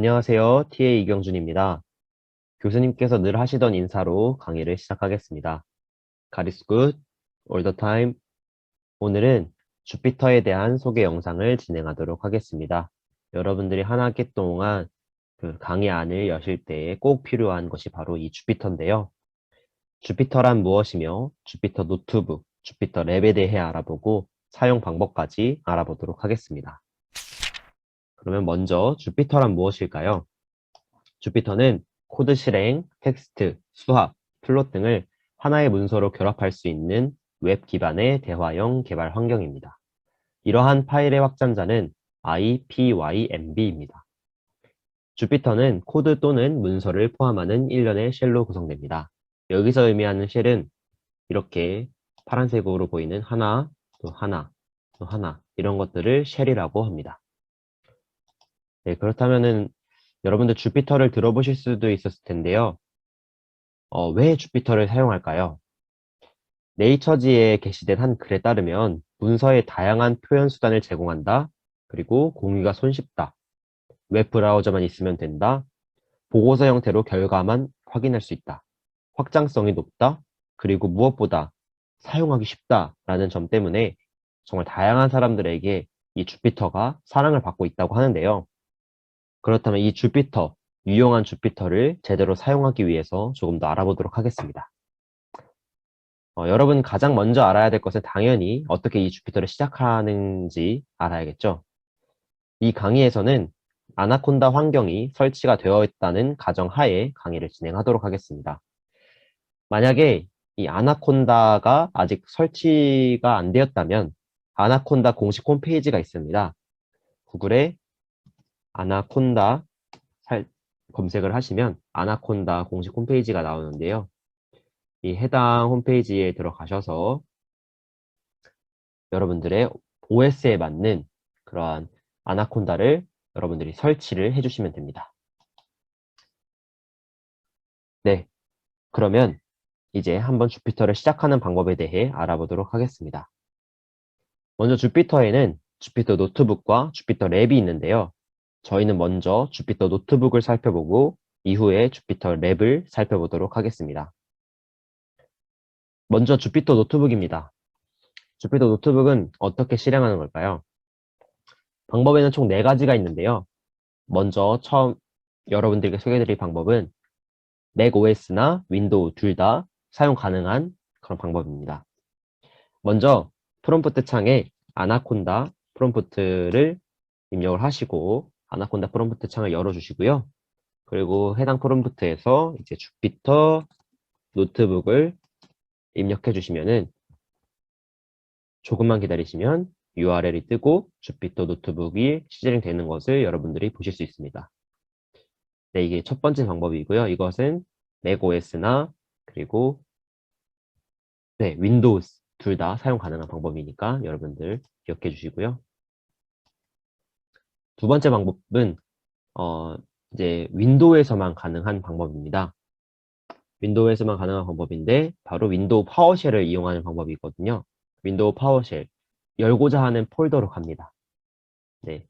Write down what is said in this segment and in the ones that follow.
안녕하세요. TA 이경준입니다. 교수님께서 늘 하시던 인사로 강의를 시작하겠습니다. God is good, all the time. 오늘은 주피터에 대한 소개 영상을 진행하도록 하겠습니다. 여러분들이 한 학기 동안 그 강의 안을 여실 때 꼭 필요한 것이 바로 이 주피터인데요. 주피터란 무엇이며 주피터 노트북, 주피터 랩에 대해 알아보고 사용 방법까지 알아보도록 하겠습니다. 그러면 먼저 주피터란 무엇일까요? 주피터는 코드 실행, 텍스트, 수학, 플롯 등을 하나의 문서로 결합할 수 있는 웹 기반의 대화형 개발 환경입니다. 이러한 파일의 확장자는 IPYMB입니다. 주피터는 코드 또는 문서를 포함하는 일련의 쉘로 구성됩니다. 여기서 의미하는 쉘은 이렇게 파란색으로 보이는 하나, 또 하나, 또 하나 이런 것들을 쉘이라고 합니다. 네, 그렇다면은 여러분들 주피터를 들어보실 수도 있었을 텐데요. 왜 주피터를 사용할까요? 네이처지에 게시된 한 글에 따르면 문서에 다양한 표현 수단을 제공한다. 그리고 공유가 손쉽다. 웹 브라우저만 있으면 된다. 보고서 형태로 결과만 확인할 수 있다. 확장성이 높다. 그리고 무엇보다 사용하기 쉽다라는 점 때문에 정말 다양한 사람들에게 이 주피터가 사랑을 받고 있다고 하는데요. 그렇다면 이 주피터, 유용한 주피터를 제대로 사용하기 위해서 조금 더 알아보도록 하겠습니다. 여러분 가장 먼저 알아야 될 것은 당연히 어떻게 이 주피터를 시작하는지 알아야겠죠. 이 강의에서는 아나콘다 환경이 설치가 되어 있다는 가정하에 강의를 진행하도록 하겠습니다. 만약에 이 아나콘다가 아직 설치가 안 되었다면 아나콘다 공식 홈페이지가 있습니다. 구글에 아나콘다 검색을 하시면 아나콘다 공식 홈페이지가 나오는데요. 이 해당 홈페이지에 들어가셔서 여러분들의 OS에 맞는 그러한 아나콘다를 여러분들이 설치를 해주시면 됩니다. 네, 그러면 이제 한번 주피터를 시작하는 방법에 대해 알아보도록 하겠습니다. 먼저 주피터에는 주피터 노트북과 주피터 랩이 있는데요. 저희는 먼저 주피터 노트북을 살펴보고 이후에 주피터 랩을 살펴보도록 하겠습니다. 먼저 주피터 노트북입니다. 주피터 노트북은 어떻게 실행하는 걸까요? 방법에는 총 4가지가 있는데요. 먼저 처음 여러분들께 소개해드릴 방법은 맥OS나 윈도우 둘 다 사용 가능한 그런 방법입니다. 먼저 프롬프트 창에 아나콘다 프롬프트를 입력을 하시고 아나콘다 프롬프트 창을 열어주시고요. 그리고 해당 프롬프트에서 이제 주피터 노트북을 입력해 주시면은 조금만 기다리시면 URL이 뜨고 주피터 노트북이 실행되는 것을 여러분들이 보실 수 있습니다. 네, 이게 첫 번째 방법이고요. 이것은 맥OS나 그리고 네, 윈도우 둘 다 사용 가능한 방법이니까 여러분들 기억해 주시고요. 두 번째 방법은 이제 윈도우에서만 가능한 방법입니다. 윈도우에서만 가능한 방법인데 바로 윈도우 파워쉘을 이용하는 방법이거든요. 윈도우 파워쉘 열고자 하는 폴더로 갑니다. 네,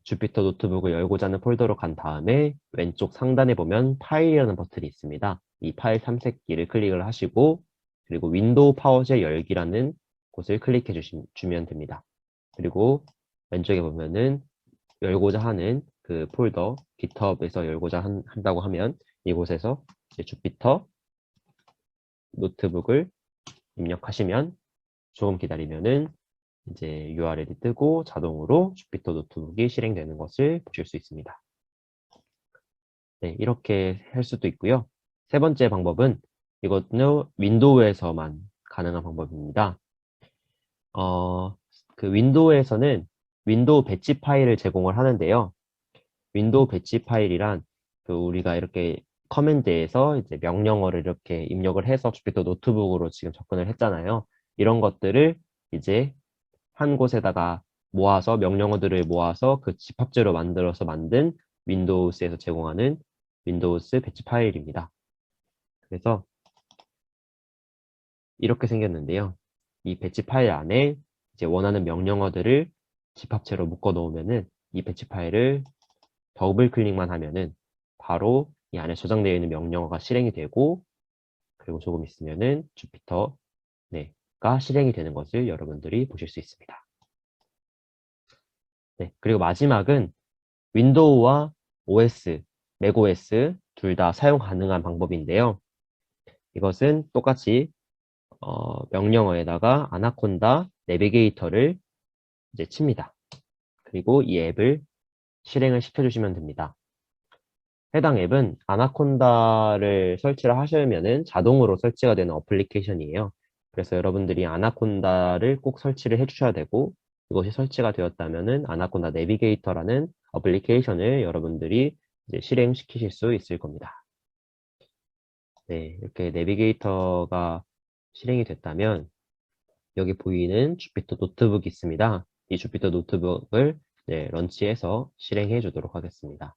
주피터 노트북을 열고자 하는 폴더로 간 다음에 왼쪽 상단에 보면 파일이라는 버튼이 있습니다. 이 파일 탐색기를 클릭을 하시고 그리고 윈도우 파워쉘 열기라는 곳을 클릭해 주시면 됩니다. 그리고 왼쪽에 보면은 열고자 하는 그 폴더 GitHub에서 열고자 한다고 하면 이곳에서 이제 주피터 노트북을 입력하시면 조금 기다리면은 이제 URL이 뜨고 자동으로 주피터 노트북이 실행되는 것을 보실 수 있습니다. 네, 이렇게 할 수도 있고요. 세 번째 방법은 이것은 윈도우에서만 가능한 방법입니다. 그 윈도우에서는 윈도우 배치 파일을 제공을 하는데요. 윈도우 배치 파일이란 그 우리가 이렇게 커맨드에서 이제 명령어를 이렇게 입력을 해서 주피터 노트북으로 지금 접근을 했잖아요. 이런 것들을 이제 한 곳에다가 모아서 명령어들을 모아서 그 집합제로 만들어서 만든 윈도우스에서 제공하는 윈도우스 배치 파일입니다. 그래서 이렇게 생겼는데요. 이 배치 파일 안에 이제 원하는 명령어들을 집합체로 묶어 놓으면은 이 배치 파일을 더블 클릭만 하면은 바로 이 안에 저장되어 있는 명령어가 실행이 되고, 그리고 조금 있으면은 주피터, 가 실행이 되는 것을 여러분들이 보실 수 있습니다. 네, 그리고 마지막은 윈도우와 OS, 맥OS 둘 다 사용 가능한 방법인데요. 이것은 똑같이 명령어에다가 아나콘다 내비게이터를 이제 칩니다. 그리고 이 앱을 실행을 시켜주시면 됩니다. 해당 앱은 아나콘다를 설치를 하시면은 자동으로 설치가 되는 어플리케이션이에요. 그래서 여러분들이 아나콘다를 꼭 설치를 해주셔야 되고, 이것이 설치가 되었다면은 아나콘다 내비게이터라는 어플리케이션을 여러분들이 이제 실행시키실 수 있을 겁니다. 네, 이렇게 내비게이터가 실행이 됐다면 여기 보이는 주피터 노트북이 있습니다. 이 주피터 노트북을 런치해서 실행해 주도록 하겠습니다.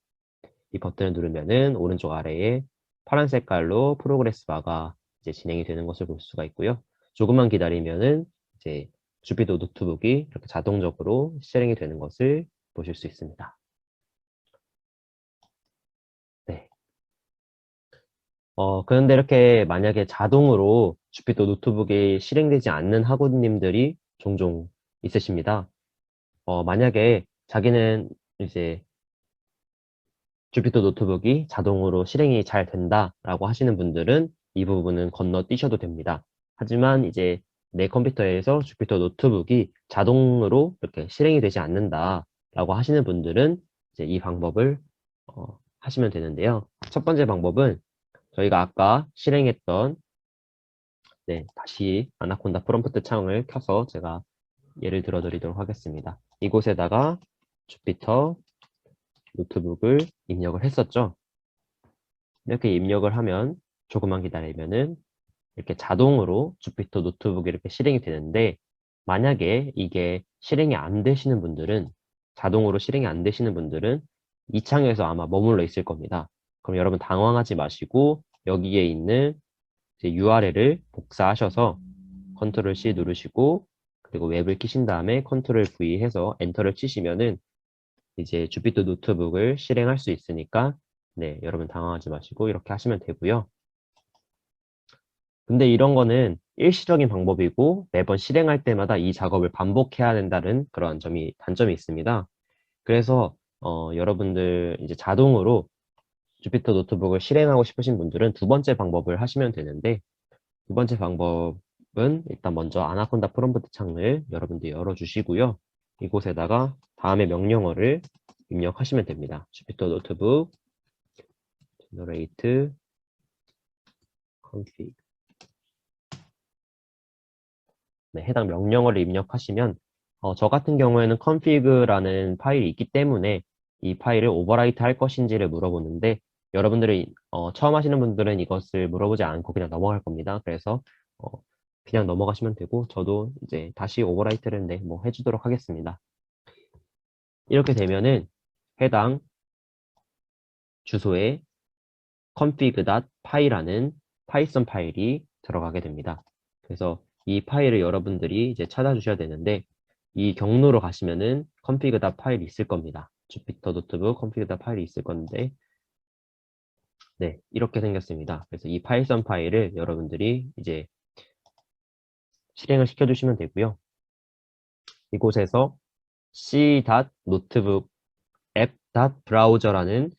이 버튼을 누르면은 오른쪽 아래에 파란 색깔로 프로그레스 바가 이제 진행이 되는 것을 볼 수가 있고요. 조금만 기다리면은 이제 주피터 노트북이 이렇게 자동적으로 실행이 되는 것을 보실 수 있습니다. 네. 그런데 이렇게 만약에 자동으로 주피터 노트북이 실행되지 않는 학우님들이 종종 있으십니다. 만약에 자기는 이제 주피터 노트북이 자동으로 실행이 잘 된다라고 하시는 분들은 이 부분은 건너뛰셔도 됩니다. 하지만 이제 내 컴퓨터에서 주피터 노트북이 자동으로 이렇게 실행이 되지 않는다라고 하시는 분들은 이제 이 방법을 하시면 되는데요. 첫 번째 방법은 저희가 아까 실행했던 다시 아나콘다 프롬프트 창을 켜서 제가 예를 들어 드리도록 하겠습니다. 이곳에다가 주피터 노트북을 입력을 했었죠. 이렇게 입력을 하면 조금만 기다리면은 이렇게 자동으로 주피터 노트북이 이렇게 실행이 되는데, 만약에 이게 실행이 안 되시는 분들은, 자동으로 실행이 안 되시는 분들은 이 창에서 아마 머물러 있을 겁니다. 그럼 여러분 당황하지 마시고 여기에 있는 URL을 복사하셔서 컨트롤 C 누르시고, 그리고 웹을 키신 다음에 컨트롤 V 해서 엔터를 치시면은 이제 주피터 노트북을 실행할 수 있으니까 여러분 당황하지 마시고 이렇게 하시면 되고요. 근데 이런 거는 일시적인 방법이고 매번 실행할 때마다 이 작업을 반복해야 된다는 그런 단점이 있습니다. 그래서 여러분들 이제 자동으로 주피터 노트북을 실행하고 싶으신 분들은 두 번째 방법을 하시면 되는데, 두 번째 방법은 일단 먼저 아나콘다 프롬프트 창을 여러분들 열어주시고요. 이곳에다가 다음의 명령어를 입력하시면 됩니다. 주피터 노트북 generate config. 해당 명령어를 입력하시면 저 같은 경우에는 config라는 파일이 있기 때문에 이 파일을 오버라이트 할 것인지를 물어보는데, 여러분들이 처음 하시는 분들은 이것을 물어보지 않고 그냥 넘어갈 겁니다. 그래서 어, 그냥 넘어가시면 되고, 저도 이제 다시 오버라이트를 뭐 해주도록 하겠습니다. 이렇게 되면은 해당 주소에 config.py라는 파이썬 파일이 들어가게 됩니다. 그래서 이 파일을 여러분들이 이제 찾아주셔야 되는데, 이 경로로 가시면은 config.py 파일이 있을 겁니다. 주피터 노트북 config.py 파일이 있을 건데, 이렇게 생겼습니다. 그래서 이 파이썬 파일을 여러분들이 이제 실행을 시켜주시면 되고요. 이곳에서 c.notebook app.browser라는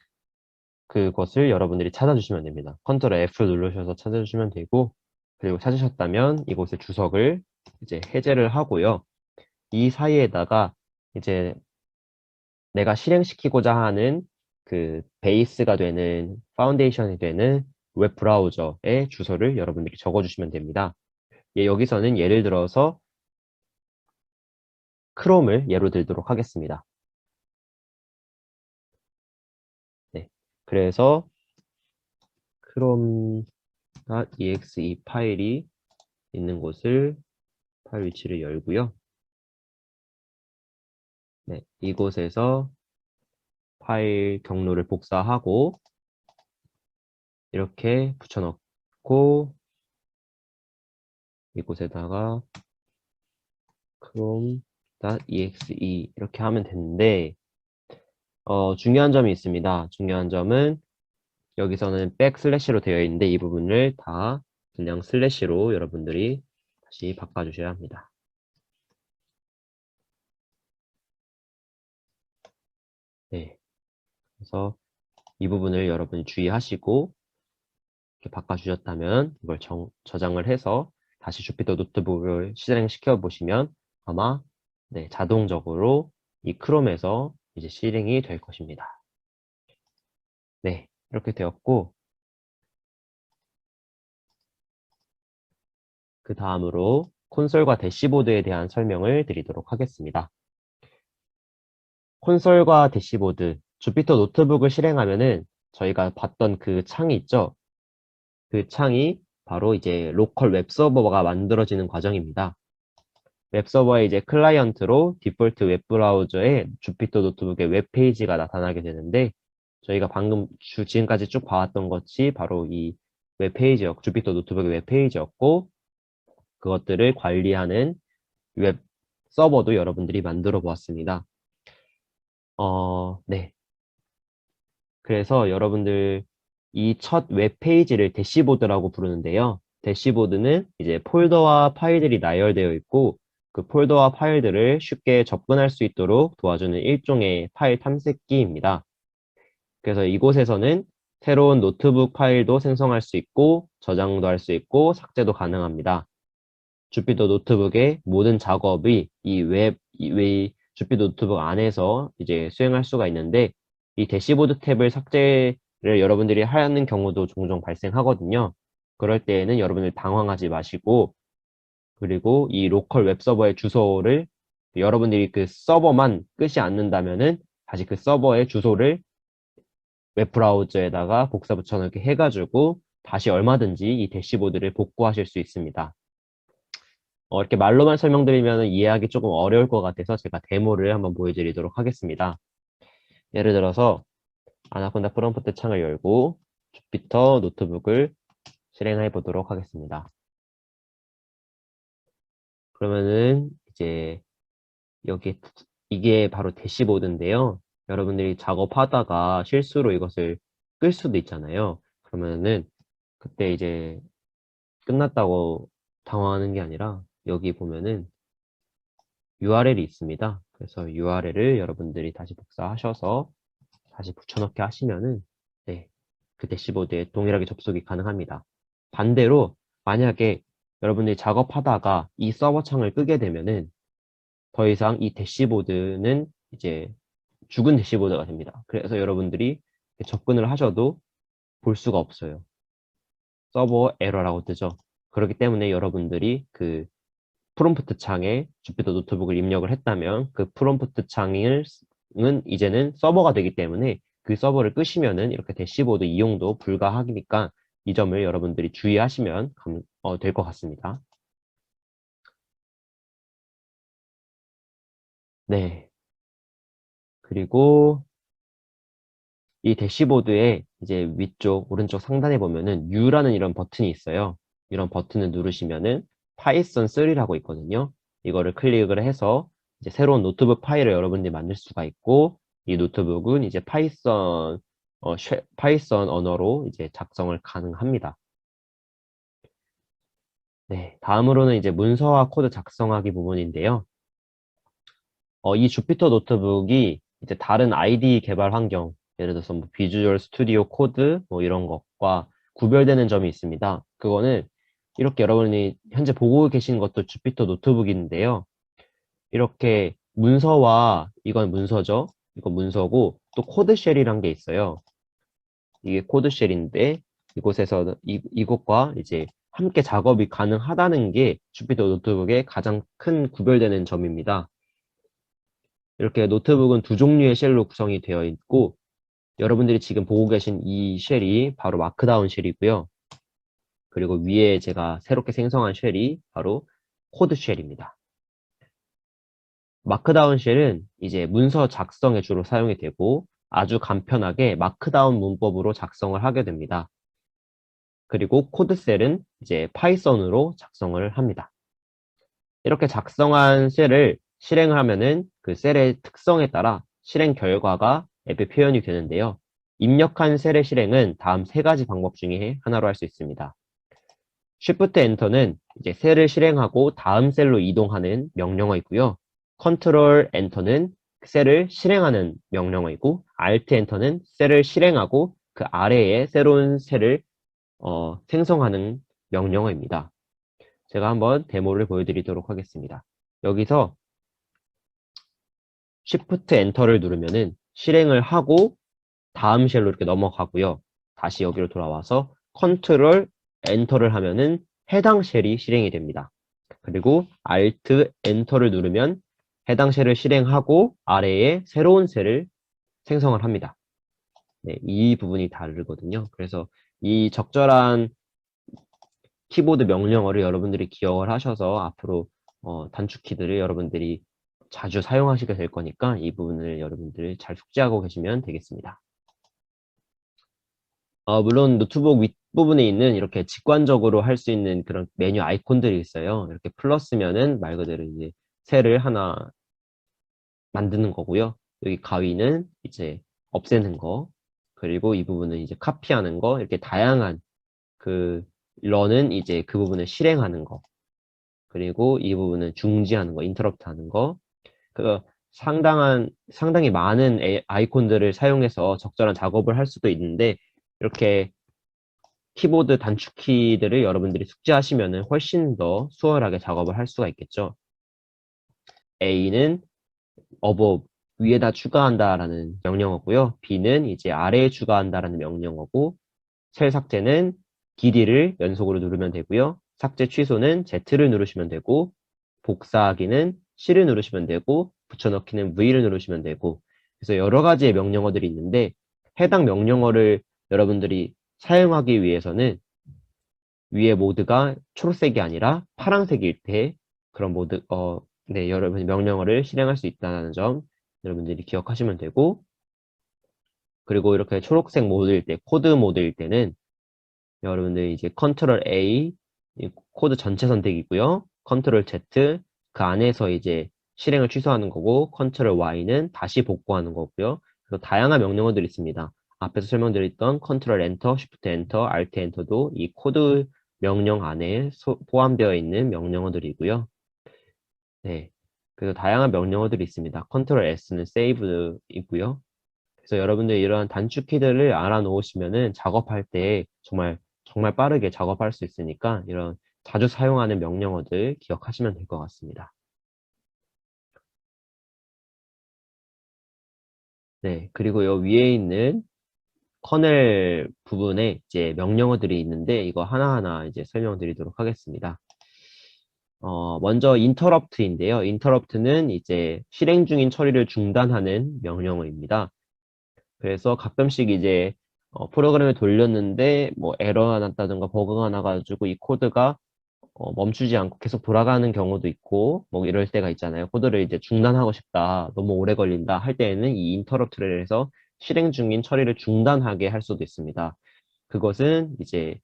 그것을 여러분들이 찾아주시면 됩니다. 컨트롤 F 누르셔서 찾아주시면 되고, 그리고 찾으셨다면 이곳에 주석을 이제 해제를 하고요. 이 사이에다가 이제 내가 실행시키고자 하는 그 베이스가 되는, 파운데이션이 되는 웹 브라우저의 주소를 여러분들이 적어주시면 됩니다. 여기서는 예를 들어서 크롬을 예로 들도록 하겠습니다. 그래서 chrome.exe 파일이 있는 곳을 파일 위치를 열고요. 이곳에서 파일 경로를 복사하고 이렇게 붙여넣고, 이곳에다가 chrome.exe 이렇게 하면 되는데, 중요한 점이 있습니다. 중요한 점은 여기서는 백슬래시로 되어 있는데 이 부분을 다 그냥 슬래시로 여러분들이 다시 바꿔주셔야 합니다. 네. 그래서 이 부분을 여러분이 주의하시고 이렇게 바꿔주셨다면 이걸 저장을 해서 다시 주피터 노트북을 실행시켜 보시면 아마 네, 자동적으로 이 크롬에서 이제 실행이 될 것입니다. 네, 이렇게 되었고 그 다음으로 콘솔과 대시보드에 대한 설명을 드리도록 하겠습니다. 콘솔과 대시보드, 주피터 노트북을 실행하면은 저희가 봤던 그 창이 있죠? 그 창이 바로 이제 로컬 웹서버가 만들어지는 과정입니다. 웹서버의 이제 클라이언트로 디폴트 웹브라우저에 주피터 노트북의 웹페이지가 나타나게 되는데 저희가 방금 지금까지 쭉 봐왔던 것이 바로 이 주피터 노트북의 웹페이지였고 그것들을 관리하는 웹 서버도 여러분들이 만들어 보았습니다. 네. 그래서 여러분들 이 첫 웹페이지를 대시보드라고 부르는데요. 대시보드는 이제 폴더와 파일들이 나열되어 있고 그 폴더와 파일들을 쉽게 접근할 수 있도록 도와주는 일종의 파일 탐색기입니다. 그래서 이곳에서는 새로운 노트북 파일도 생성할 수 있고 저장도 할 수 있고 삭제도 가능합니다. 주피터 노트북의 모든 작업이 이 주피터 노트북 안에서 이제 수행할 수가 있는데 이 대시보드 탭을 삭제를 여러분들이 하는 경우도 종종 발생하거든요. 그럴 때에는 여러분들 당황하지 마시고 그리고 이 로컬 웹 서버의 주소를 여러분들이 그 서버만 끄지 않는다면은 다시 그 서버의 주소를 웹 브라우저에다가 복사 붙여넣기 해가지고 다시 얼마든지 이 대시보드를 복구하실 수 있습니다. 이렇게 말로만 설명드리면 이해하기 조금 어려울 것 같아서 제가 데모를 한번 보여드리도록 하겠습니다. 예를 들어서 아나콘다 프롬프트 창을 열고 주피터 노트북을 실행해 보도록 하겠습니다. 그러면은 이제 여기 이게 바로 대시보드인데요. 여러분들이 작업하다가 실수로 이것을 끌 수도 있잖아요. 그러면은 그때 이제 끝났다고 당황하는 게 아니라 여기 보면은 URL이 있습니다. 그래서 URL을 여러분들이 다시 복사하셔서 다시 붙여넣기 하시면은 네, 그 대시보드에 동일하게 접속이 가능합니다. 반대로 만약에 여러분들이 작업하다가 이 서버 창을 끄게 되면은 더 이상 이 대시보드는 이제 죽은 대시보드가 됩니다. 그래서 여러분들이 접근을 하셔도 볼 수가 없어요. 서버 에러라고 뜨죠. 그렇기 때문에 여러분들이 그 프롬프트 창에 주피터 노트북을 입력을 했다면 그 프롬프트 창은 이제는 서버가 되기 때문에 그 서버를 끄시면은 이렇게 대시보드 이용도 불가하니까 이 점을 여러분들이 주의하시면 될 것 같습니다. 네. 그리고 이 대시보드의 이제 위쪽 오른쪽 상단에 보면은 U라는 이런 버튼이 있어요. 이런 버튼을 누르시면은 파이썬 3라고 있거든요. 이거를 클릭을 해서 이제 새로운 노트북 파일을 여러분들이 만들 수가 있고 이 노트북은 이제 파이썬 언어로 이제 작성을 가능합니다. 네, 다음으로는 이제 문서화 코드 작성하기 부분인데요. 이 주피터 노트북이 이제 다른 IDE 개발 환경, 예를 들어서 뭐 비주얼 스튜디오 코드 뭐 이런 것과 구별되는 점이 있습니다. 그거는 이렇게 여러분이 현재 보고 계신 것도 주피터 노트북인데요. 이렇게 문서와 이건 문서죠. 이건 문서고 또 코드쉘이란 게 있어요. 이게 코드쉘인데 이곳에서 이것과 이제 함께 작업이 가능하다는 게 주피터 노트북의 가장 큰 구별되는 점입니다. 이렇게 노트북은 두 종류의 쉘로 구성이 되어 있고 여러분들이 지금 보고 계신 이 쉘이 바로 마크다운 쉘이고요. 그리고 위에 제가 새롭게 생성한 쉘이 바로 코드 쉘입니다. 마크다운 쉘은 이제 문서 작성에 주로 사용이 되고 아주 간편하게 마크다운 문법으로 작성을 하게 됩니다. 그리고 코드셀은 이제 파이썬으로 작성을 합니다. 이렇게 작성한 셀을 실행을 하면은 그 셀의 특성에 따라 실행 결과가 앱에 표현이 되는데요. 입력한 셀의 실행은 다음 세 가지 방법 중에 하나로 할 수 있습니다. Shift Enter는 이제 셀을 실행하고 다음 셀로 이동하는 명령어이고요. Control Enter는 셀을 실행하는 명령어이고, Alt Enter는 셀을 실행하고 그 아래에 새로운 셀을 생성하는 명령어입니다. 제가 한번 데모를 보여드리도록 하겠습니다. 여기서 Shift Enter를 누르면은 실행을 하고 다음 쉘로 이렇게 넘어가고요. 다시 여기로 돌아와서 컨트롤 엔터를 하면은 해당 쉘이 실행이 됩니다. 그리고 Alt 엔터를 누르면 해당 쉘을 실행하고 아래에 새로운 셀을 생성을 합니다. 네, 이 부분이 다르거든요. 그래서 이 적절한 키보드 명령어를 여러분들이 기억을 하셔서 앞으로 단축키들을 여러분들이 자주 사용하시게 될 거니까 이 부분을 여러분들이 잘 숙지하고 계시면 되겠습니다. 물론 노트북 윗부분에 있는 이렇게 직관적으로 할 수 있는 그런 메뉴 아이콘들이 있어요. 이렇게 플러스면은 말 그대로 이제 셀을 하나 만드는 거고요. 여기 가위는 이제 없애는 거, 그리고 이 부분은 이제 카피하는 거, 이렇게 다양한 그 런은 이제 그 부분을 실행하는 거, 그리고 이 부분은 중지하는 거, 인터럽트 하는 거, 그 상당히 많은 아이콘들을 사용해서 적절한 작업을 할 수도 있는데 이렇게 키보드 단축키들을 여러분들이 숙지하시면 훨씬 더 수월하게 작업을 할 수가 있겠죠. A는 above, 위에다 추가한다라는 명령어고요. B는 이제 아래에 추가한다라는 명령어고, 셀 삭제는 DD를 연속으로 누르면 되고요. 삭제 취소는 Z를 누르시면 되고, 복사하기는 C를 누르시면 되고, 붙여넣기는 V를 누르시면 되고, 그래서 여러 가지의 명령어들이 있는데 해당 명령어를 여러분들이 사용하기 위해서는 위에 모드가 초록색이 아니라 파란색일 때 그런 모드, 네, 여러분이 명령어를 실행할 수 있다는 점 여러분들이 기억하시면 되고, 그리고 이렇게 초록색 모드일 때, 코드 모드일 때는 여러분들이 이제 컨트롤 A, 이 코드 전체 선택이고요. 컨트롤 Z, 그 안에서 이제 실행을 취소하는 거고, 컨트롤 Y는 다시 복구하는 거고요. 그래서 다양한 명령어들이 있습니다. 앞에서 설명드렸던 컨트롤 엔터, 쉬프트 엔터, 알트 엔터도 이 코드 명령 안에 포함되어 있는 명령어들이고요. 네. 그래서 다양한 명령어들이 있습니다. 컨트롤 S는 세이브이고요. 그래서 여러분들 이러한 단축키들을 알아놓으시면은 작업할 때 정말 빠르게 작업할 수 있으니까 이런 자주 사용하는 명령어들 기억하시면 될 것 같습니다. 네. 그리고 요 위에 있는 커넬 부분에 이제 명령어들이 있는데 이거 하나하나 이제 설명드리도록 하겠습니다. 먼저 interrupt인데요. interrupt는 이제 실행 중인 처리를 중단하는 명령어입니다. 그래서 가끔씩 이제 프로그램을 돌렸는데 뭐 에러가 났다든가 버그가 나가지고 이 코드가 멈추지 않고 계속 돌아가는 경우도 있고 뭐 이럴 때가 있잖아요. 코드를 이제 중단하고 싶다, 너무 오래 걸린다 할 때에는 이 인터럽트를 해서 실행 중인 처리를 중단하게 할 수도 있습니다. 그것은 이제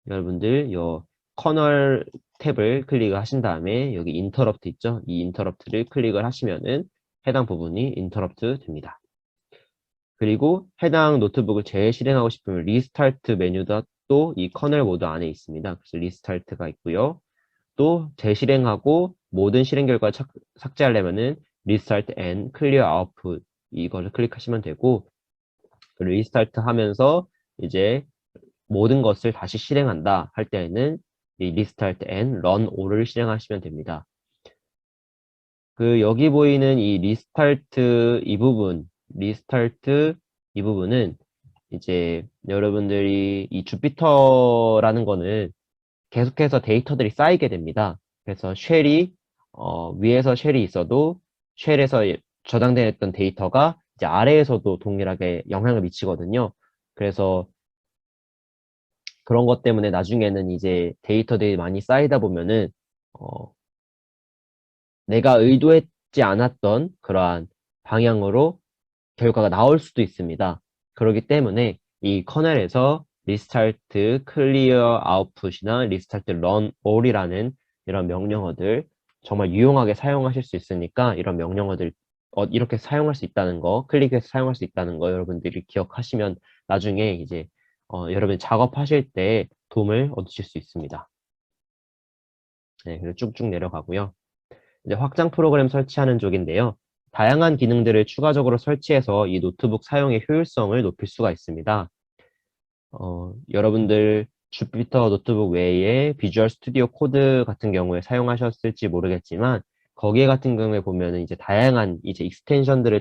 여러분들 요 커널 탭을 클릭하신 다음에 여기 인터럽트 있죠? 이 인터럽트를 클릭을 하시면은 해당 부분이 인터럽트 됩니다. 그리고 해당 노트북을 재실행하고 싶으면 리스타트 메뉴가 또 이 커널 모드 안에 있습니다. 그래서 리스타트가 있고요. 또 재실행하고 모든 실행 결과 삭제하려면은 리스타트 앤 클리어 아웃풋 이거를 클릭하시면 되고, 리스타트 하면서 이제 모든 것을 다시 실행한다 할 때에는 이 리스타트 앤 런 올을 실행하시면 됩니다. 그 여기 보이는 이 리스타트 이 부분은 이제 여러분들이 이 주피터라는 거는 계속해서 데이터들이 쌓이게 됩니다. 그래서 위에서 쉘이 있어도 쉘에서 저장되어 있던 데이터가 이제 아래에서도 동일하게 영향을 미치거든요. 그래서 그런 것 때문에 나중에는 이제 데이터들이 많이 쌓이다 보면은 어, 내가 의도했지 않았던 그러한 방향으로 결과가 나올 수도 있습니다. 그렇기 때문에 이 커널에서 리스타트 클리어 아웃풋이나 리스타트 런 올이라는 이런 명령어들 정말 유용하게 사용하실 수 있으니까 이런 명령어들 이렇게 사용할 수 있다는 거, 클릭해서 사용할 수 있다는 거 여러분들이 기억하시면 나중에 이제 여러분 작업하실 때 도움을 얻으실 수 있습니다. 네, 그리고 쭉쭉 내려가고요. 이제 확장 프로그램 설치하는 쪽인데요. 다양한 기능들을 추가적으로 설치해서 이 노트북 사용의 효율성을 높일 수가 있습니다. 여러분들 주피터 노트북 외에 비주얼 스튜디오 코드 같은 경우에 사용하셨을지 모르겠지만 거기에 같은 경우에 보면은 이제 다양한 이제 익스텐션들을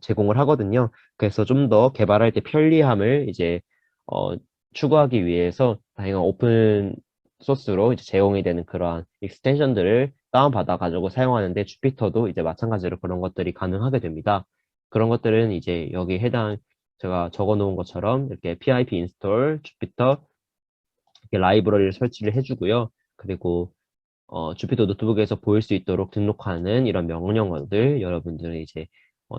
제공을 하거든요. 그래서 좀 더 개발할 때 편리함을 이제 어, 추구하기 위해서 다양한 오픈 소스로 이제 제공이 되는 그러한 익스텐션들을 다운받아 가지고 사용하는데 주피터도 이제 마찬가지로 그런 것들이 가능하게 됩니다. 그런 것들은 이제 여기 해당 제가 적어 놓은 것처럼 이렇게 pip install 주피터 이렇게 라이브러리를 설치를 해주고요. 그리고 주피터 노트북에서 보일 수 있도록 등록하는 이런 명령어들 여러분들은 이제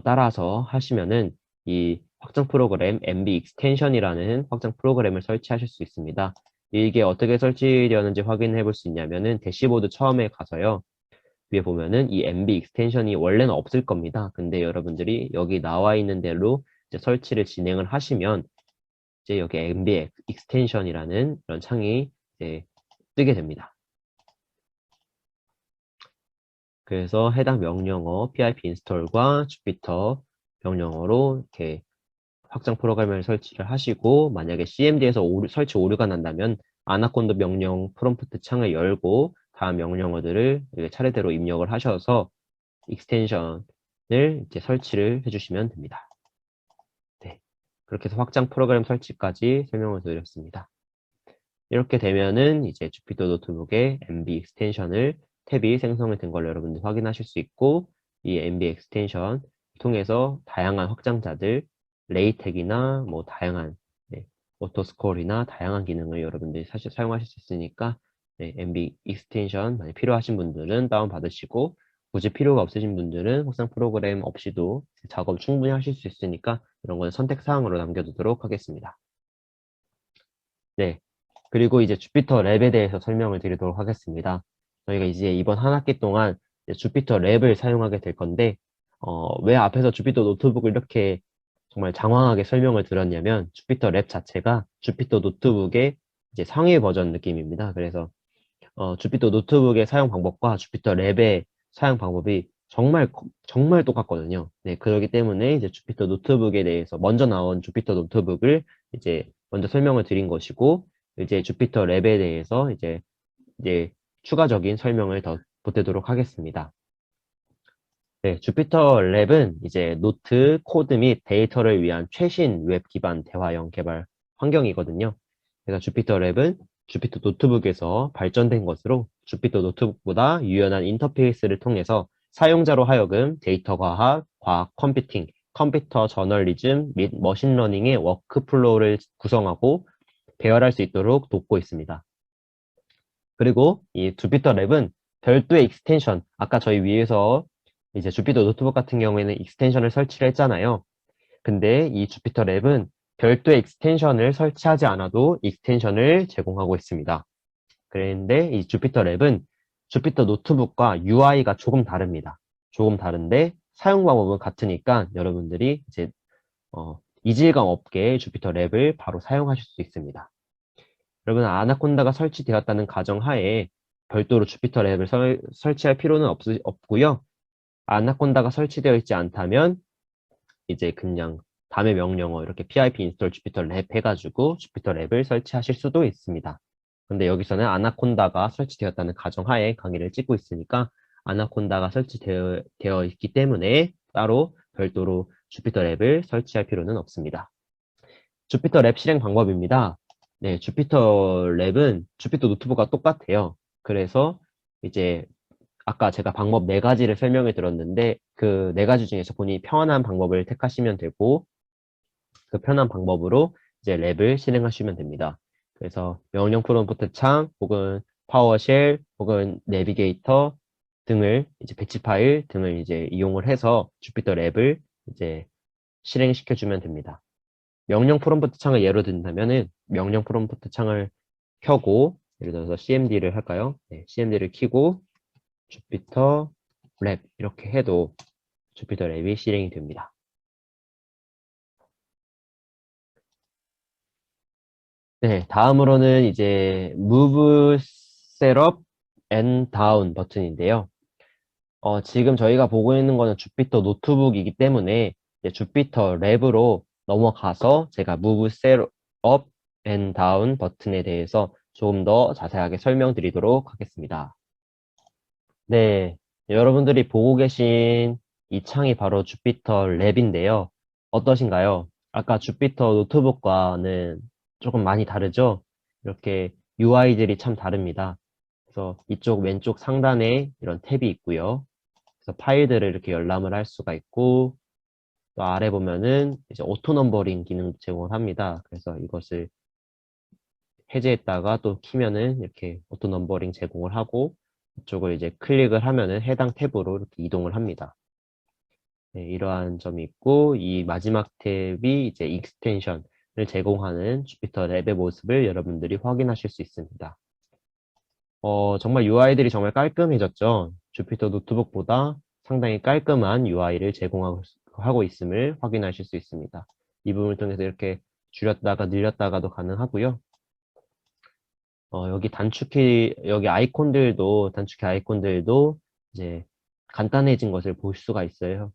따라서 하시면은 이 확장 프로그램 MB 익스텐션이라는 확장 프로그램을 설치하실 수 있습니다. 이게 어떻게 설치되었는지 확인해 볼 수 있냐면은 대시보드 처음에 가서요. 위에 보면은 이 MB 익스텐션이 원래는 없을 겁니다. 근데 여러분들이 여기 나와 있는 대로 이제 설치를 진행을 하시면 이제 여기 MB 익스텐션이라는 그런 창이 이제 뜨게 됩니다. 그래서 해당 명령어 pip install과 주피터 명령어로 이렇게 확장 프로그램을 설치를 하시고 만약에 CMD에서 설치 오류가 난다면 아나콘다 명령 프롬프트 창을 열고 다음 명령어들을 차례대로 입력을 하셔서 익스텐션을 이제 설치를 해주시면 됩니다. 네. 그렇게 해서 확장 프로그램 설치까지 설명을 드렸습니다. 이렇게 되면은 이제 주피터 노트북에 MB 익스텐션을 탭이 생성이 된 걸 여러분들 확인하실 수 있고 이 MB 익스텐션 통해서 다양한 확장자들 레이텍이나 뭐 다양한 오토스콜이나 다양한 기능을 여러분들이 사실 사용하실 수 있으니까 MB 익스텐션 많이 필요하신 분들은 다운받으시고 굳이 필요가 없으신 분들은 확장 프로그램 없이도 작업 충분히 하실 수 있으니까 이런 건 선택사항으로 남겨두도록 하겠습니다. 네. 그리고 이제 주피터 랩에 대해서 설명을 드리도록 하겠습니다. 저희가 이제 이번 한 학기 동안 이제 주피터 랩을 사용하게 될 건데, 왜 앞에서 주피터 노트북을 이렇게 정말 장황하게 설명을 드렸냐면, 주피터 랩 자체가 주피터 노트북의 이제 상위 버전 느낌입니다. 그래서 주피터 노트북의 사용 방법과 주피터 랩의 사용 방법이 정말 똑같거든요. 네, 그렇기 때문에 이제 주피터 노트북에 대해서 먼저 나온 주피터 노트북을 이제 먼저 설명을 드린 것이고, 이제 주피터 랩에 대해서 이제 추가적인 설명을 더 보태도록 하겠습니다. 네, 주피터 랩은 이제 노트, 코드 및 데이터를 위한 최신 웹 기반 대화형 개발 환경이거든요. 그래서 주피터 랩은 주피터 노트북에서 발전된 것으로 주피터 노트북보다 유연한 인터페이스를 통해서 사용자로 하여금 데이터 과학, 과학 컴퓨팅, 컴퓨터 저널리즘 및 머신러닝의 워크플로우를 구성하고 배열할 수 있도록 돕고 있습니다. 그리고 이 주피터 랩은 별도의 익스텐션, 아까 저희 위에서 이제 주피터 노트북 같은 경우에는 익스텐션을 설치를 했잖아요. 근데 이 주피터 랩은 별도의 익스텐션을 설치하지 않아도 익스텐션을 제공하고 있습니다. 그런데 이 주피터 랩은 주피터 노트북과 UI가 조금 다릅니다. 조금 다른데 사용 방법은 같으니까 여러분들이 이제 이질감 없게 주피터 랩을 바로 사용하실 수 있습니다. 여러분 아나콘다가 설치되었다는 가정하에 별도로 주피터 랩을 설치할 필요는 없고요. 아나콘다가 설치되어 있지 않다면 이제 그냥 다음의 명령어 이렇게 pip install 주피터 랩 해가지고 주피터 랩을 설치하실 수도 있습니다. 근데 여기서는 아나콘다가 설치되었다는 가정하에 강의를 찍고 있으니까 아나콘다가 설치되어 있기 때문에 따로 별도로 주피터 랩을 설치할 필요는 없습니다. 주피터 랩 실행 방법입니다. 네, 주피터 랩은 주피터 노트북과 똑같아요. 그래서 이제 아까 제가 방법 4가지를 설명해 드렸는데 그 4가지 중에서 본인이 편한 방법을 택하시면 되고 그 편한 방법으로 이제 랩을 실행하시면 됩니다. 그래서 명령 프롬프트 창 혹은 파워쉘 혹은 내비게이터 등을 이제 배치 파일 등을 이제 이용을 해서 주피터 랩을 이제 실행시켜 주면 됩니다. 명령 프롬프트 창을 예로 든다면은 명령 프롬프트 창을 켜고 예를 들어서 cmd를 할까요? 네, cmd를 켜고 주피터 랩 이렇게 해도 주피터 랩이 실행이 됩니다. 네, 다음으로는 이제 Move Setup and Down 버튼인데요. 지금 저희가 보고 있는 거는 주피터 노트북이기 때문에 이제 주피터 랩으로 넘어가서 제가 Move Setup and Down 버튼에 대해서 조금 더 자세하게 설명드리도록 하겠습니다. 네, 여러분들이 보고 계신 이 창이 바로 주피터 랩인데요. 어떠신가요? 아까 주피터 노트북과는 조금 많이 다르죠? 이렇게 UI들이 참 다릅니다. 그래서 이쪽 왼쪽 상단에 이런 탭이 있고요. 그래서 파일들을 이렇게 열람을 할 수가 있고, 또 아래 보면은 이제 오토 넘버링 기능 제공을 합니다. 그래서 이것을 해제했다가 또 키면은 이렇게 오토 넘버링 제공을 하고, 이쪽을 이제 클릭을 하면은 해당 탭으로 이렇게 이동을 합니다. 네, 이러한 점이 있고, 이 마지막 탭이 이제 익스텐션을 제공하는 주피터 랩의 모습을 여러분들이 확인하실 수 있습니다. 정말 UI들이 정말 깔끔해졌죠. 주피터 노트북보다 상당히 깔끔한 UI를 제공하고 있음을 확인하실 수 있습니다. 이 부분을 통해서 이렇게 줄였다가 늘렸다가도 가능하고요. 여기 여기 단축키 아이콘들도 이제 간단해진 것을 볼 수가 있어요.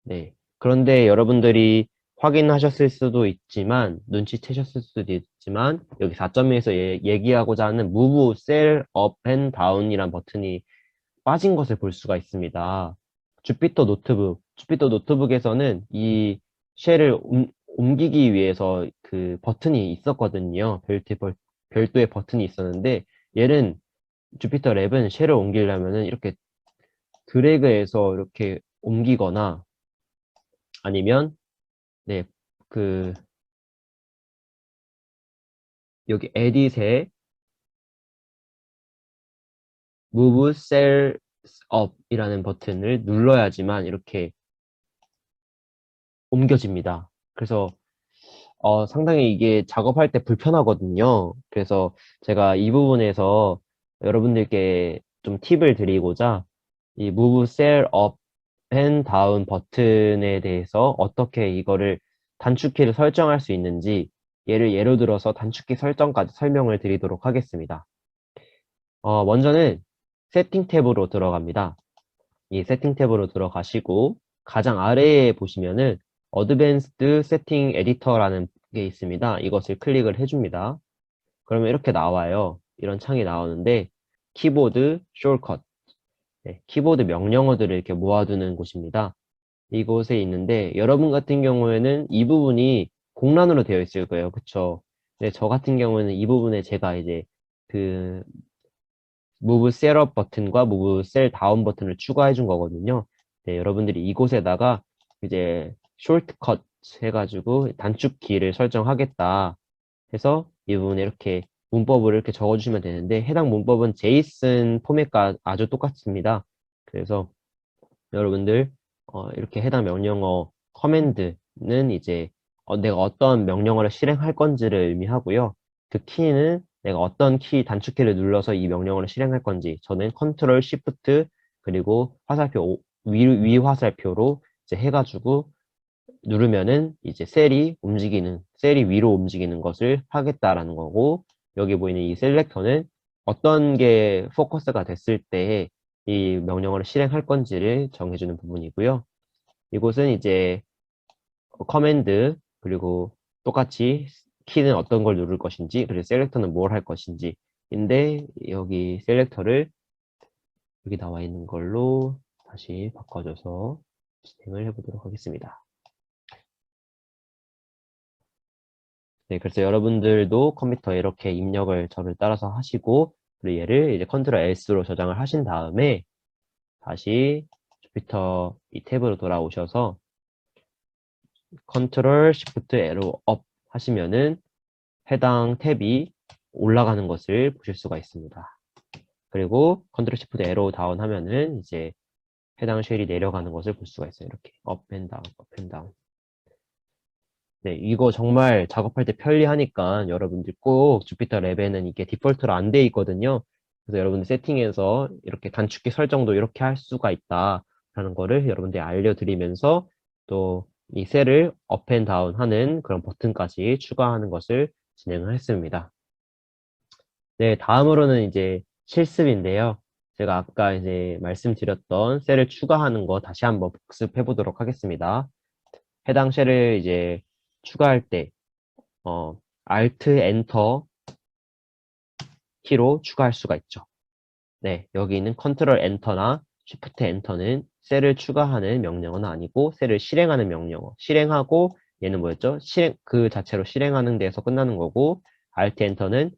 네. 그런데 여러분들이 확인하셨을 수도 있지만, 눈치채셨을 수도 있지만, 여기 4.1에서 얘기하고자 하는 Move Cell Up and Down이란 버튼이 빠진 것을 볼 수가 있습니다. 주피터 노트북에서는 이 쉘을 옮기기 위해서 그 버튼이 있었거든요. 별도의 버튼이 있었는데, 얘는 주피터 랩은 쉘을 옮기려면은 이렇게 드래그해서 이렇게 옮기거나 아니면 네, 그 여기 에딧에 Move Cells Up 이라는 버튼을 눌러야지만 이렇게 옮겨집니다. 그래서 상당히 이게 작업할 때 불편하거든요. 그래서 제가 이 부분에서 여러분들께 좀 팁을 드리고자 이 Move Cell Up and Down 버튼에 대해서 어떻게 이거를 단축키를 설정할 수 있는지 예로 들어서 단축키 설정까지 설명을 드리도록 하겠습니다. 먼저는 세팅 탭으로 들어갑니다. 이 세팅 탭으로 들어가시고 가장 아래에 보시면은 어드밴스드 세팅 에디터라는 게 있습니다. 이것을 클릭을 해줍니다. 그러면 이렇게 나와요. 이런 창이 나오는데 키보드 숄컷, 네, 키보드 명령어들을 이렇게 모아두는 곳입니다. 이곳에 있는데 여러분 같은 경우에는 이 부분이 공란으로 되어 있을 거예요. 그쵸? 근데 저 같은 경우에는 이 부분에 제가 이제 그 Move Setup 버튼과 Move Cell Down 버튼을 추가해 준 거거든요. 네, 여러분들이 이곳에다가 이제 숄트컷 해가지고 단축키를 설정하겠다 해서 이 부분에 이렇게 문법을 이렇게 적어주시면 되는데 해당 문법은 제이슨 포맷과 아주 똑같습니다. 그래서 여러분들 이렇게 해당 명령어 커맨드는 이제 내가 어떤 명령어를 실행할 건지를 의미하고요. 그 키는 내가 어떤 단축키를 눌러서 이 명령어를 실행할 건지 저는 컨트롤 시프트 그리고 화살표 위 화살표로 이제 해가지고 누르면은 이제 셀이 위로 움직이는 것을 하겠다라는 거고 여기 보이는 이 셀렉터는 어떤 게 포커스가 됐을 때 이 명령어를 실행할 건지를 정해주는 부분이고요. 이곳은 이제 커맨드 그리고 똑같이 키는 어떤 걸 누를 것인지 그리고 셀렉터는 뭘 할 것인지 인데 여기 셀렉터를 여기 나와 있는 걸로 다시 바꿔줘서 진행을 해보도록 하겠습니다. 네, 그래서 여러분들도 컴퓨터에 이렇게 입력을 저를 따라서 하시고 그리고 얘를 이제 컨트롤 S로 저장을 하신 다음에 다시 주피터 이 탭으로 돌아오셔서 컨트롤 시프트 에로 업 하시면은 해당 탭이 올라가는 것을 보실 수가 있습니다. 그리고 컨트롤 시프트 에로 다운 하면은 이제 해당 쉘이 내려가는 것을 볼 수가 있어요. 이렇게 업 앤 다운, 업 앤 다운. 네, 이거 정말 작업할 때 편리하니까 여러분들 꼭 주피터 랩에는 이게 디폴트로 안 돼 있거든요. 그래서 여러분들 세팅에서 이렇게 단축키 설정도 이렇게 할 수가 있다. 라는 거를 여러분들이 알려드리면서 또 이 셀을 업 앤 다운 하는 그런 버튼까지 추가하는 것을 진행을 했습니다. 네, 다음으로는 이제 실습인데요. 제가 아까 이제 말씀드렸던 셀을 추가하는 거 다시 한번 복습해 보도록 하겠습니다. 해당 셀을 이제 추가할 때, Alt, Enter 키로 추가할 수가 있죠. 네, 여기 있는 Ctrl Enter나 Shift Enter는 셀을 추가하는 명령어는 아니고 셀을 실행하는 명령어. 실행하고 얘는 뭐였죠? 그 자체로 실행하는 데에서 끝나는 거고 Alt Enter는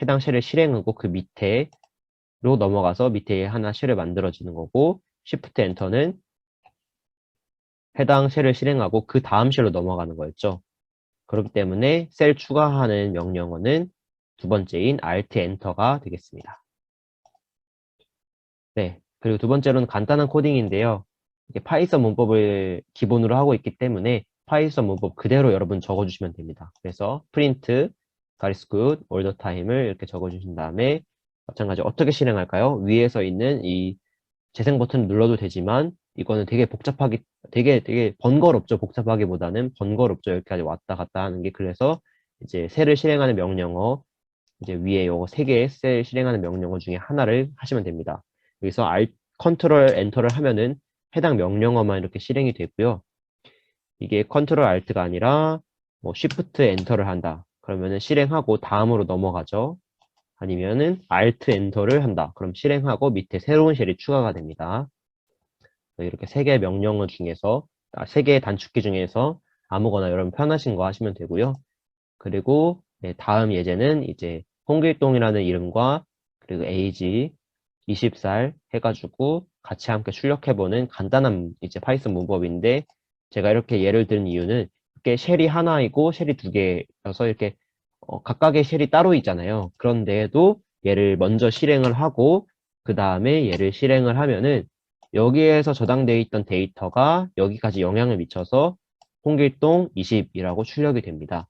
해당 셀을 실행하고 그 밑에로 넘어가서 밑에 하나 셀을 만들어지는 거고 Shift Enter는 해당 셀을 실행하고 그 다음 셀로 넘어가는 거였죠. 그렇기 때문에 셀 추가하는 명령어는 두 번째인 Alt Enter가 되겠습니다. 네. 그리고 두 번째로는 간단한 코딩인데요. 이게 파이썬 문법을 기본으로 하고 있기 때문에 파이썬 문법 그대로 여러분 적어주시면 됩니다. 그래서 print God is good all the time을 이렇게 적어주신 다음에 마찬가지로 어떻게 실행할까요? 위에서 있는 이 재생 버튼 눌러도 되지만 이거는 되게 복잡하게 되게 번거롭죠. 복잡하기보다는 번거롭죠. 여기까지 왔다 갔다 하는 게. 그래서 이제 셀을 실행하는 명령어 이제 위에 요거 세 개의 셀 실행하는 명령어 중에 하나를 하시면 됩니다. 여기서 컨트롤 엔터를 하면은 해당 명령어만 이렇게 실행이 되고요. 이게 컨트롤 알트가 아니라 뭐 쉬프트 엔터를 한다. 그러면은 실행하고 다음으로 넘어가죠. 아니면은 알트 엔터를 한다. 그럼 실행하고 밑에 새로운 쉘이 추가가 됩니다. 이렇게 세 개의 명령어 중에서 세 개의 단축키 중에서 아무거나 여러분 편하신 거 하시면 되고요. 그리고 네, 다음 예제는 이제 홍길동이라는 이름과 그리고 에이지 20살 해가지고 같이 함께 출력해보는 간단한 이제 파이썬 문법인데 제가 이렇게 예를 든 이유는 이렇게 쉘이 하나이고 쉘이 두 개여서 이렇게 각각의 쉘이 따로 있잖아요. 그런데도 얘를 먼저 실행을 하고 그 다음에 얘를 실행을 하면은 여기에서 저장되어 있던 데이터가 여기까지 영향을 미쳐서 홍길동 20이라고 출력이 됩니다.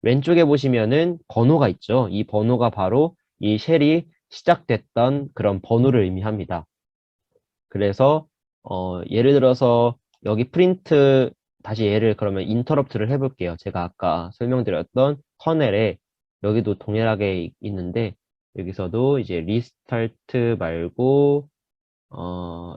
왼쪽에 보시면은 번호가 있죠. 이 번호가 바로 이 쉘이 시작됐던 그런 번호를 의미합니다. 그래서 예를 들어서 여기 프린트 다시 얘를 그러면 인터럽트를 해볼게요. 제가 아까 설명드렸던 커넬에 여기도 동일하게 있는데 여기서도 이제 리스타트 말고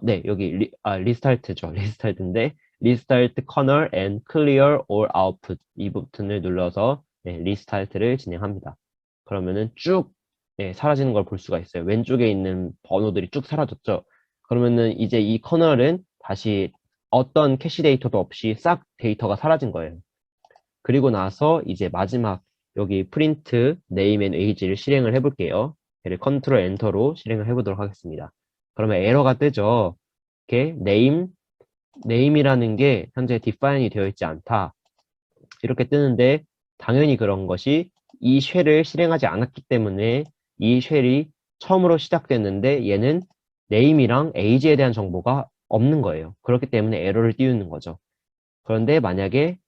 네 여기 리스타트죠. 리스타트인데 리스타트 커널 and clear all output 이 버튼을 눌러서 네, 리스타트를 진행합니다. 그러면은 쭉 네, 사라지는 걸 볼 수가 있어요. 왼쪽에 있는 번호들이 쭉 사라졌죠. 그러면은 이제 이 커널은 다시 어떤 캐시 데이터도 없이 싹 데이터가 사라진 거예요. 그리고 나서 이제 마지막 여기 프린트 name and age를 실행을 해볼게요. 얘를 컨트롤 엔터로 실행을 해보도록 하겠습니다. 그러면 에러가 뜨죠. 이렇게 name이라는 게 현재 define이 되어 있지 않다. 이렇게 뜨는데 당연히 그런 것이 이 쉘을 실행하지 않았기 때문에 이 쉘이 처음으로 시작됐는데 얘는 name이랑 age에 대한 정보가 없는 거예요. 그렇기 때문에 에러를 띄우는 거죠. 그런데 만약에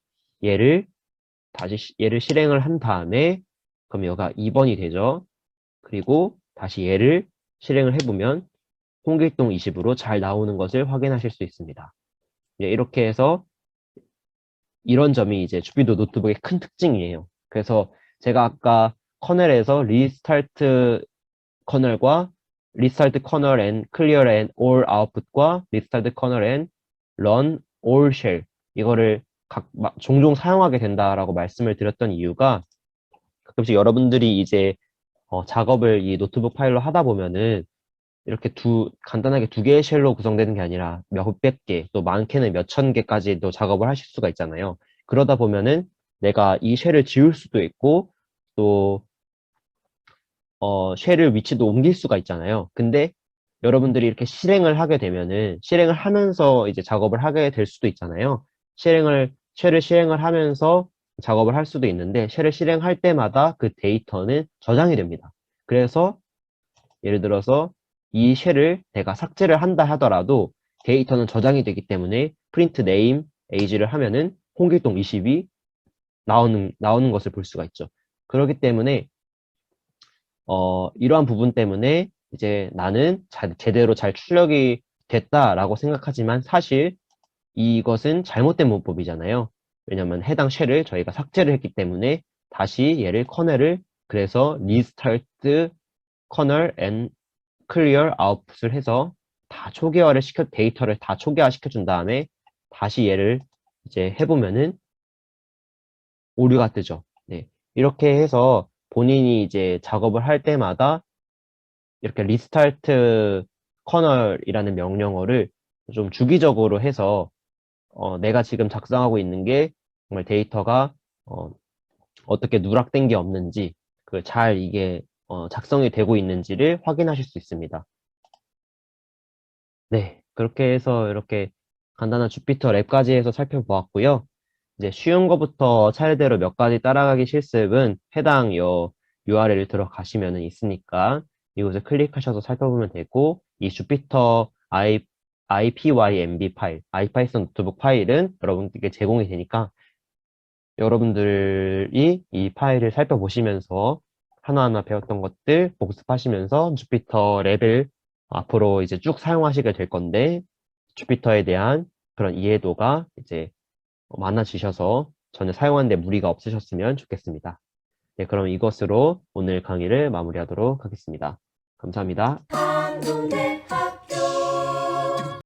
얘를 얘를 실행을 한 다음에 그럼 여기가 2번이 되죠. 그리고 다시 얘를 실행을 해보면 홍길동 20으로 잘 나오는 것을 확인하실 수 있습니다. 이렇게 해서 이런 점이 이제 주피도 노트북의 큰 특징이에요. 그래서 제가 아까 커널에서 리스타트 커널과 리스타트 커널 앤 클리어 앤 올 아웃풋과 리스타트 커널 앤 런 올 쉘 이거를 종종 사용하게 된다라고 말씀을 드렸던 이유가 가끔씩 여러분들이 이제 작업을 이 노트북 파일로 하다 보면은 이렇게 간단하게 두 개의 쉘로 구성되는 게 아니라 몇백 개, 또 많게는 몇천 개까지도 작업을 하실 수가 있잖아요. 그러다 보면은 내가 이 쉘을 지울 수도 있고, 또, 쉘을 위치도 옮길 수가 있잖아요. 근데 여러분들이 이렇게 실행을 하게 되면은, 실행을 하면서 이제 작업을 하게 될 수도 있잖아요. 쉘을 실행을 하면서 작업을 할 수도 있는데, 쉘을 실행할 때마다 그 데이터는 저장이 됩니다. 그래서 예를 들어서 이 쉘을 내가 삭제를 한다 하더라도 데이터는 저장이 되기 때문에 프린트 네임 age를 하면은 홍길동 20이 나오는 것을 볼 수가 있죠. 그렇기 때문에 이러한 부분 때문에 이제 나는 제대로 잘 출력이 됐다라고 생각하지만 사실 이것은 잘못된 문법이잖아요. 왜냐면 해당 쉘을 저희가 삭제를 했기 때문에 다시 얘를 커널을 그래서 restart kernel and clear output을 해서 다 초기화를 데이터를 다 초기화 시켜준 다음에 다시 얘를 이제 해보면은 오류가 뜨죠. 네. 이렇게 해서 본인이 이제 작업을 할 때마다 이렇게 리스타트 커널이라는 명령어를 좀 주기적으로 해서 내가 지금 작성하고 있는 게 정말 데이터가 어떻게 누락된 게 없는지 잘 이게 작성이 되고 있는지를 확인하실 수 있습니다. 네, 그렇게 해서 이렇게 간단한 주피터 랩까지 해서 살펴보았고요. 이제 쉬운 거부터 차례대로 몇 가지 따라가기 실습은 해당 URL을 들어가시면 있으니까 이곳을 클릭하셔서 살펴보면 되고 이 주피터 IPYNB 파일, 아이파이썬 노트북 파일은 여러분들께 제공이 되니까 여러분들이 이 파일을 살펴보시면서 하나하나 배웠던 것들 복습하시면서 주피터 랩을 앞으로 이제 쭉 사용하시게 될 건데 주피터에 대한 그런 이해도가 이제 많아지셔서 전혀 사용하는 데 무리가 없으셨으면 좋겠습니다. 네, 그럼 이것으로 오늘 강의를 마무리하도록 하겠습니다. 감사합니다.